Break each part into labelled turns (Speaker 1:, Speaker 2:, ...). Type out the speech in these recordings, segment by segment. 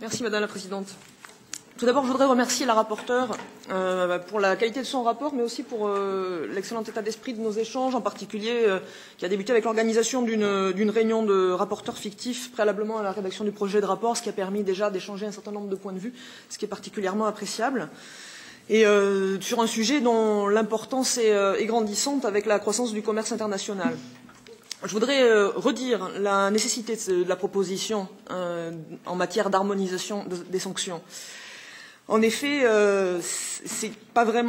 Speaker 1: Merci Madame la Présidente. Tout d'abord, je voudrais remercier la rapporteure pour la qualité de son rapport, mais aussi pour l'excellent état d'esprit de nos échanges, en particulier qui a débuté avec l'organisation d'une réunion de rapporteurs fictifs préalablement à la rédaction du projet de rapport, ce qui a permis déjà d'échanger un certain nombre de points de vue, ce qui est particulièrement appréciable. Et sur un sujet dont l'importance est grandissante avec la croissance du commerce international. Je voudrais redire la nécessité de la proposition en matière d'harmonisation des sanctions. En effet, il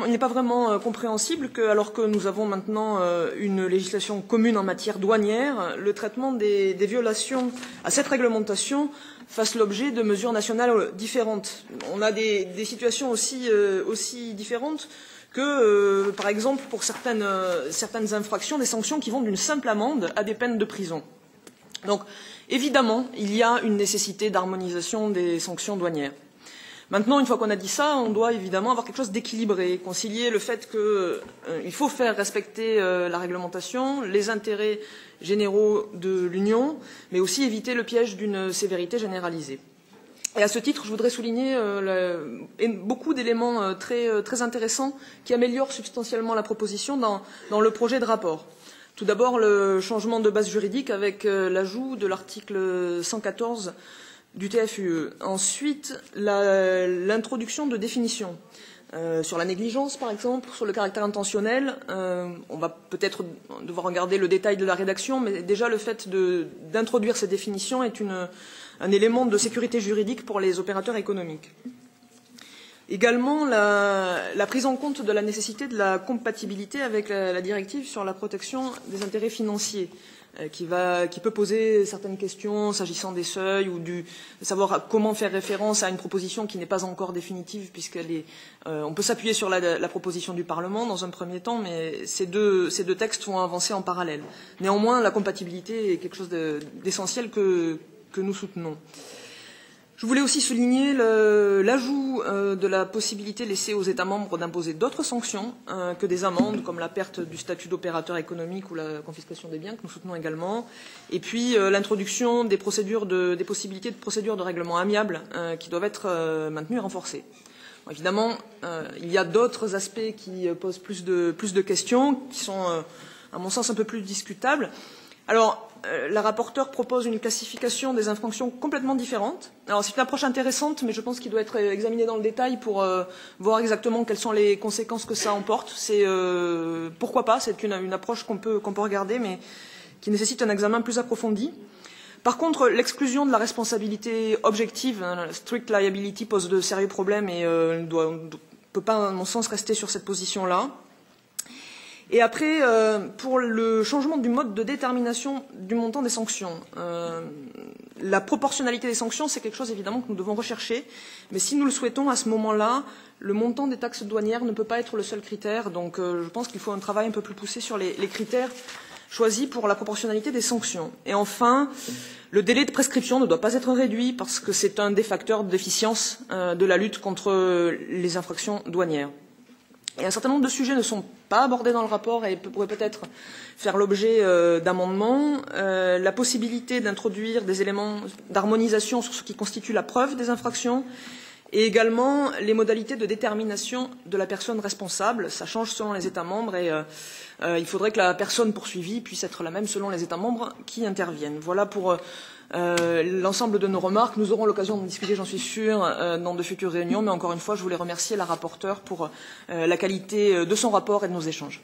Speaker 1: n'est pas vraiment compréhensible que, alors que nous avons maintenant une législation commune en matière douanière, le traitement des violations à cette réglementation fasse l'objet de mesures nationales différentes. On a des situations aussi différentes que, par exemple, pour certaines infractions, des sanctions qui vont d'une simple amende à des peines de prison. Donc, évidemment, il y a une nécessité d'harmonisation des sanctions douanières. Maintenant, une fois qu'on a dit ça, on doit évidemment avoir quelque chose d'équilibré, concilier le fait qu'il faut faire respecter la réglementation, les intérêts généraux de l'Union, mais aussi éviter le piège d'une sévérité généralisée. Et à ce titre, je voudrais souligner beaucoup d'éléments très intéressants qui améliorent substantiellement la proposition dans le projet de rapport. Tout d'abord, le changement de base juridique avec l'ajout de l'article 114 du TFUE. Ensuite, l'introduction de définitions. Sur la négligence, par exemple, sur le caractère intentionnel, on va peut-être devoir regarder le détail de la rédaction, mais déjà le fait d'introduire ces définitions est un élément de sécurité juridique pour les opérateurs économiques. Également, la prise en compte de la nécessité de la compatibilité avec la directive sur la protection des intérêts financiers, qui peut poser certaines questions s'agissant des seuils ou de savoir comment faire référence à une proposition qui n'est pas encore définitive, on peut s'appuyer sur la proposition du Parlement dans un premier temps, mais ces deux textes vont avancer en parallèle. Néanmoins, la compatibilité est quelque chose d'essentiel que nous soutenons. Je voulais aussi souligner l'ajout de la possibilité laissée aux États membres d'imposer d'autres sanctions que des amendes, comme la perte du statut d'opérateur économique ou la confiscation des biens, que nous soutenons également. Et puis l'introduction des possibilités de procédures de règlement amiable qui doivent être maintenues et renforcées. Bon, évidemment, il y a d'autres aspects qui posent plus de questions, qui sont, à mon sens, un peu plus discutables. Alors, la rapporteure propose une classification des infractions complètement différente. Alors, c'est une approche intéressante, mais je pense qu'il doit être examiné dans le détail pour voir exactement quelles sont les conséquences que ça emporte. Pourquoi pas, c'est une approche qu'on peut regarder, mais qui nécessite un examen plus approfondi. Par contre, l'exclusion de la responsabilité objective, la strict liability, pose de sérieux problèmes et ne peut pas, à mon sens, rester sur cette position-là. Et après, pour le changement du mode de détermination du montant des sanctions, la proportionnalité des sanctions, c'est quelque chose évidemment que nous devons rechercher, mais si nous le souhaitons, à ce moment-là, le montant des taxes douanières ne peut pas être le seul critère, donc je pense qu'il faut un travail un peu plus poussé sur les critères choisis pour la proportionnalité des sanctions. Et enfin, le délai de prescription ne doit pas être réduit parce que c'est un des facteurs d'efficience de la lutte contre les infractions douanières. Et un certain nombre de sujets ne sont pas abordés dans le rapport et pourraient peut-être faire l'objet d'amendements. La possibilité d'introduire des éléments d'harmonisation sur ce qui constitue la preuve des infractions et également les modalités de détermination de la personne responsable. Ça change selon les États membres et il faudrait que la personne poursuivie puisse être la même selon les États membres qui interviennent. Voilà pour l'ensemble de nos remarques. Nous aurons l'occasion d'en discuter, j'en suis sûre, dans de futures réunions, mais encore une fois, je voulais remercier la rapporteure pour la qualité de son rapport et de nos échanges.